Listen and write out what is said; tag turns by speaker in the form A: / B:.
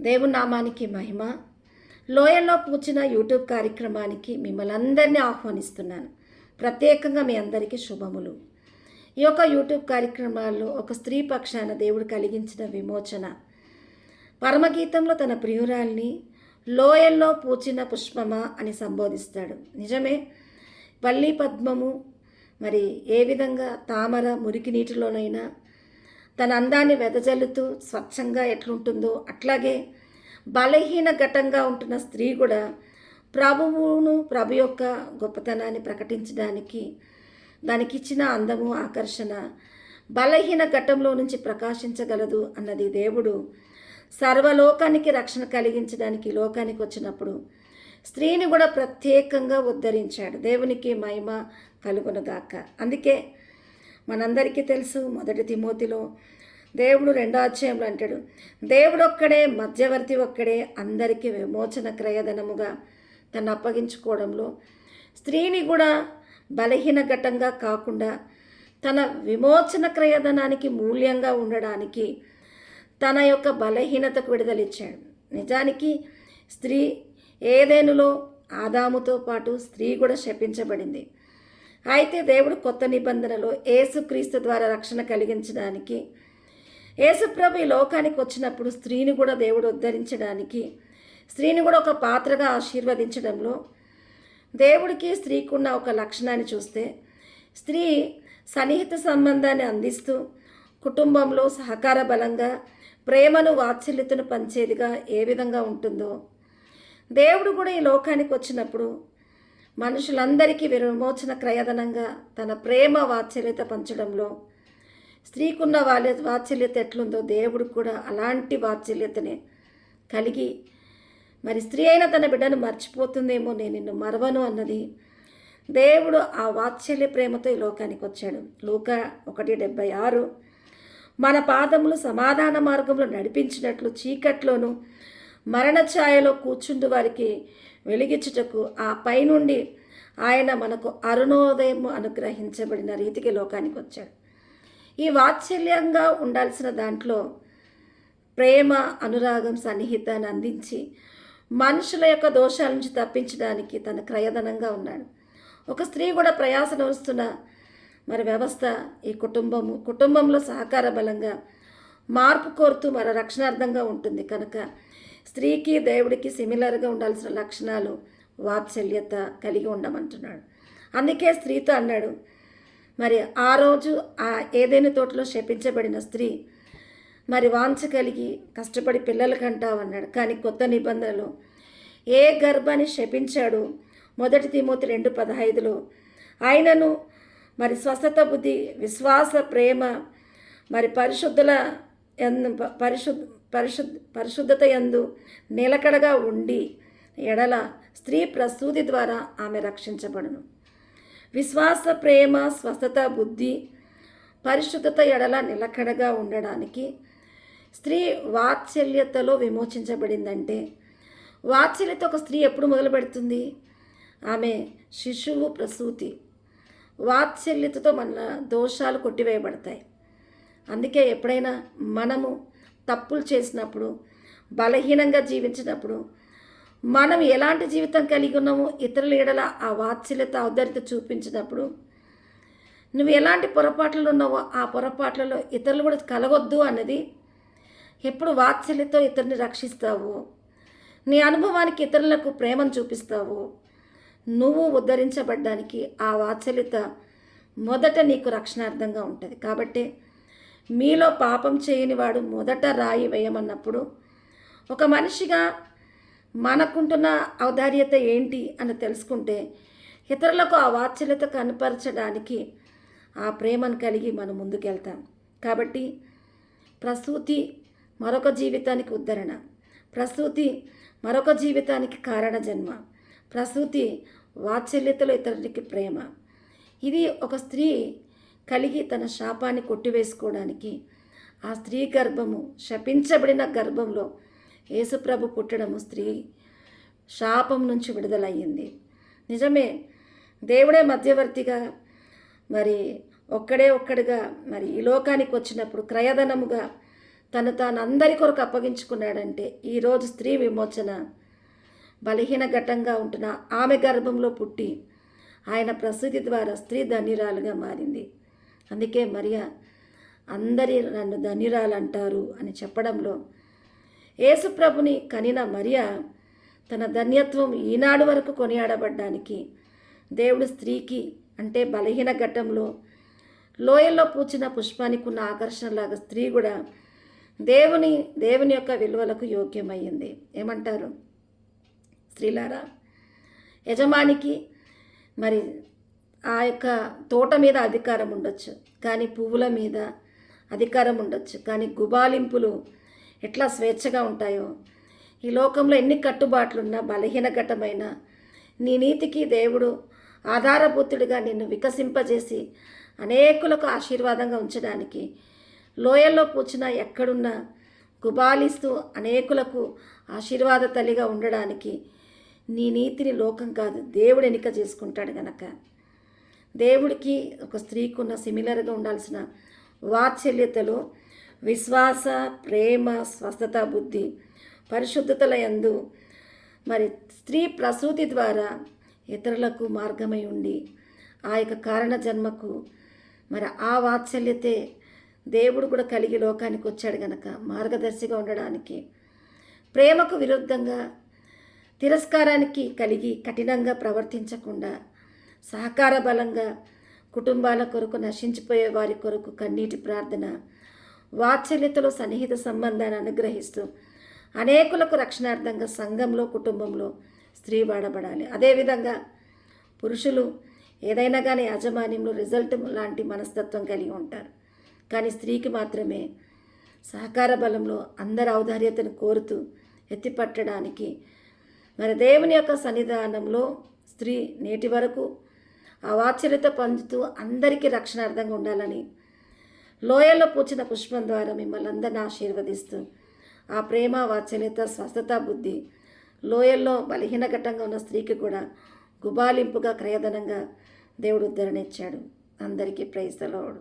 A: దేవుని నామానికి మహిమ. లోయల్లో పూచిన యూట్యూబ్ కార్యక్రమానికి మిమ్మల్ని అందరినీ ఆహ్వానిస్తున్నాను. ప్రత్యేకంగా మీ అందరికీ శుభములు. ఈ యొక్క యూట్యూబ్ కార్యక్రమాల్లో ఒక స్త్రీ పక్షాన దేవుడు కలిగించిన విమోచన, పరమగీతంలో తన ప్రియురాల్ని లోయల్లో పూచిన పుష్పమా అని సంబోధిస్తాడు. నిజమే, పల్లి పద్మము మరి ఏ విధంగా తామర మురికి నీటిలోనైనా తన అందాన్ని వెదజల్లుతూ స్వచ్ఛంగా ఎట్లుంటుందో అట్లాగే బలహీన ఘటంగా ఉంటున్న స్త్రీ కూడా ప్రభు యొక్క గొప్పతనాన్ని ప్రకటించడానికి దానికి ఇచ్చిన అందము ఆకర్షణ బలహీన ఘట్టంలో నుంచి ప్రకాశించగలదు అన్నది దేవుడు సర్వలోకానికి రక్షణ కలిగించడానికి లోకానికి వచ్చినప్పుడు స్త్రీని కూడా ప్రత్యేకంగా ఉద్ధరించాడు. దేవునికి మహిమ కలుగునుగాక. అందుకే మనందరికీ తెలుసు, 1 తిమోతిలో దేవుడు 2వ అధ్యాయంలో అంటాడు, దేవుడు ఒక్కడే, మధ్యవర్తి ఒక్కడే అందరికీ విమోచన క్రయధనముగా తను అప్పగించుకోవడంలో స్త్రీని కూడా బలహీన ఘట్టంగా కాకుండా తన విమోచన క్రయధనానికి మూల్యంగా ఉండడానికి తన యొక్క బలహీనతకు విడుదలిచ్చాడు. నిజానికి స్త్రీ ఏదెనులో ఆదాముతో పాటు స్త్రీ కూడా శపించబడింది. అయితే దేవుడు కొత్త నిబంధనలో యేసుక్రీస్తు ద్వారా రక్షణ కలిగించడానికి యేసుప్రభు ఈ లోకానికి వచ్చినప్పుడు స్త్రీని కూడా దేవుడు ఉద్ధరించడానికి స్త్రీని కూడా ఒక పాత్రగా ఆశీర్వదించడంలో దేవుడికి స్త్రీకి ఉన్న ఒక లక్షణాన్ని చూస్తే స్త్రీ సన్నిహిత సంబంధాన్ని అందిస్తూ కుటుంబంలో సహకార బలంగా ప్రేమను వాత్సల్యతను పంచేదిగా ఏ విధంగా ఉంటుందో దేవుడు కూడా ఈ లోకానికి వచ్చినప్పుడు మనుషులందరికీ విమోచన క్రయధనంగా తన ప్రేమ వాత్సల్యత పంచడంలో స్త్రీకున్న వాత్సల్యత ఎట్లుందో దేవుడు కూడా అలాంటి వాత్సల్యతనే కలిగి మరి స్త్రీ అయిన తన బిడ్డను మర్చిపోతుందేమో, నేను నిన్ను మరవను అన్నది దేవుడు ఆ వాత్సల్య ప్రేమతో ఈ లోకానికి వచ్చాడు. లూకా 1:76 మన పాదములు సమాధాన మార్గంలో నడిపించినట్లు చీకట్లోను మరణ ఛాయలో కూర్చుండు వారికి వెలిగించుటకు ఆ పైనుండి ఆయన మనకు అరుణోదయం అనుగ్రహించబడిన రీతికి లోకానికి వచ్చాడు. ఈ వాత్సల్యంగా ఉండాల్సిన దాంట్లో ప్రేమ, అనురాగం, సన్నిహితాన్ని అందించి మనుషుల యొక్క దోషాల నుంచి తప్పించడానికి తన క్రయధనంగా ఉన్నాడు. ఒక స్త్రీ కూడా ప్రయాసను వస్తున్న మరి వ్యవస్థ ఈ కుటుంబంలో సహకార బలంగా మార్పు కోరుతూ మరి రక్షణార్థంగా ఉంటుంది. కనుక స్త్రీకి దేవుడికి సిమిలర్గా ఉండాల్సిన లక్షణాలు వాత్సల్యత కలిగి ఉండమంటున్నాడు. అందుకే స్త్రీతో అన్నాడు, మరి ఆ రోజు ఆ ఏదైనా తోటలో శపించబడిన స్త్రీ మరి వాంఛ కలిగి కష్టపడి పిల్లలు కంటావన్నాడు. కానీ కొత్త నిబంధనలు ఏ గర్భాన్ని శపించాడు 1 తిమోతి 2:15 ఆయనను మరి స్వస్థత బుద్ధి, విశ్వాస, ప్రేమ మరి పరిశుద్ధత యందు నిలకడగా ఉండి ఎడల స్త్రీ ప్రసూతి ద్వారా ఆమె రక్షించబడును. విశ్వాస, ప్రేమ, స్వస్థత, బుద్ధి, పరిశుద్ధత ఎడల నిలకడగా ఉండడానికి స్త్రీ వాత్సల్యతలో విమోచించబడిందంటే వాత్సల్యత ఒక స్త్రీ ఎప్పుడు మొదలు పెడుతుంది? ఆమె శిశువు ప్రసూతి. వాత్సల్యతతో మన దోషాలు కొట్టివేయబడతాయి. అందుకే ఎప్పుడైనా మనము తప్పులు చేసినప్పుడు, బలహీనంగా జీవించినప్పుడు, మనం ఎలాంటి జీవితం కలిగి ఉన్నామో ఇతరుల ఎడల ఆ వాత్సల్యత ఔదార్యత చూపించినప్పుడు నువ్వు ఎలాంటి పొరపాట్లు ఉన్నావో ఆ పొరపాట్లలో ఇతరులు కూడా కలగొద్దు అన్నది ఎప్పుడు వాత్సల్యతో ఇతరుని రక్షిస్తావో, నీ అనుభవానికి ఇతరులకు ప్రేమను చూపిస్తావో నువ్వు ఉద్ధరించబడ్డానికి ఆ వాత్సల్యత మొదట నీకు రక్షణార్థంగా ఉంటుంది. కాబట్టి మీలో పాపం చేయని వాడు మొదట రాయి వేయమన్నప్పుడు ఒక మనిషిగా మనకుంటున్న ఔదార్యత ఏంటి అని తెలుసుకుంటే ఇతరులకు ఆ వాత్సల్యత కనపరచడానికి ఆ ప్రేమను కలిగి మనం ముందుకెళ్తాం. కాబట్టి ప్రసూతి మరొక జీవితానికి ఉద్ధరణ, ప్రసూతి మరొక జీవితానికి కారణ జన్మ, ప్రసూతి వాత్సల్యతలో ఇతరునికి ప్రేమ. ఇది ఒక స్త్రీ కలిగి తన శాపాన్ని కొట్టివేసుకోవడానికి ఆ స్త్రీ గర్భము శపించబడిన గర్భంలో యేసుప్రభు పుట్టడము స్త్రీ శాపం నుంచి విడుదలయ్యింది. నిజమే, దేవుడే మధ్యవర్తిగా మరి ఒక్కడిగా మరి ఈ లోకానికి వచ్చినప్పుడు క్రయధనముగా తను తాను అందరి కొరకు అప్పగించుకున్నాడంటే ఈరోజు స్త్రీ విమోచన బలహీన ఘట్టంగా ఉంటున్న ఆమె గర్భంలో పుట్టి ఆయన ప్రసూతి ద్వారా స్త్రీ ధన్యురాలుగా మారింది. అందుకే మరియా అందరి నన్ను ధన్యురాలు అంటారు అని చెప్పడంలో యేసుప్రభుని కనిన మరియా తన ధన్యత్వం ఈనాడు వరకు కొనియాడబడ్డానికి దేవుడు స్త్రీకి అంటే బలహీన ఘట్టంలో లోయల్లో పూచిన పుష్పానికి ఉన్న ఆకర్షణలాగా స్త్రీ కూడా దేవుని యొక్క విలువలకు యోగ్యమయ్యింది. ఏమంటారు స్త్రీలారా? యజమానికి మరి ఆ యొక్క తోట మీద అధికారం ఉండొచ్చు, కానీ పువ్వుల మీద అధికారం ఉండొచ్చు, కానీ గుబాలింపులు ఎట్లా స్వేచ్ఛగా ఉంటాయో ఈ లోకంలో ఎన్ని కట్టుబాట్లున్నా బలహీన ఘట్టమైన నీ నీతికి దేవుడు ఆధారభూతుడిగా నిన్ను వికసింపజేసి అనేకులకు ఆశీర్వాదంగా ఉంచడానికి లోయల్లో పూచిన ఎక్కడున్నా గుబాలిస్తూ అనేకులకు ఆశీర్వాద తల్లిగా ఉండడానికి నీ నీతిని లోకం కాదు దేవుడు ఎన్నిక చేసుకుంటాడు గనక దేవుడికి ఒక స్త్రీకి ఉన్న సిమిలర్గా ఉండాల్సిన వాత్సల్యతలో విశ్వాస, ప్రేమ, స్వస్థత, బుద్ధి, పరిశుద్ధతల యందు మరి స్త్రీ ప్రసూతి ద్వారా ఇతరులకు మార్గమై ఉండి ఆ యొక్క కారణ జన్మకు మరి ఆ వాత్సల్యతే దేవుడు కూడా కలిగి లోకానికి వచ్చాడు గనక మార్గదర్శిగా ఉండడానికి, ప్రేమకు విరుద్ధంగా తిరస్కారానికి కలిగి కఠినంగా ప్రవర్తించకుండా సహకార బలంగా కుటుంబాల కొరకు నశించిపోయే వారి కొరకు కన్నీటి ప్రార్థన, వాత్సల్యతలో సన్నిహిత సంబంధాన్ని అనుగ్రహిస్తూ అనేకులకు రక్షణార్థంగా సంఘంలో కుటుంబంలో స్త్రీ వాడబడాలి. అదేవిధంగా పురుషులు ఏదైనా కానీ యాజమాన్యంలో రిజల్ట్ లాంటి మనస్తత్వం కలిగి ఉంటారు, కానీ స్త్రీకి మాత్రమే సహకార బలంలో అందరి ఔదార్యతను కోరుతూ ఎత్తిపట్టడానికి మరి దేవుని యొక్క సన్నిధానంలో స్త్రీ నేటి వరకు ఆ వాత్సల్యత పొందుతూ అందరికీ రక్షణార్థంగా ఉండాలని లోయల్లో పూచిన పుష్పం ద్వారా మిమ్మల్ని అందరినీ ఆశీర్వదిస్తూ ఆ ప్రేమ, వాత్సల్యత, స్వస్థత, బుద్ధి లోయల్లో బలహీన ఘట్టంగా ఉన్న స్త్రీకి కూడా గుబాలింపుగా క్రయధనంగా దేవుడు ఉద్ధరణ ఇచ్చాడు. అందరికీ ప్రైజ్ ది లార్డ్.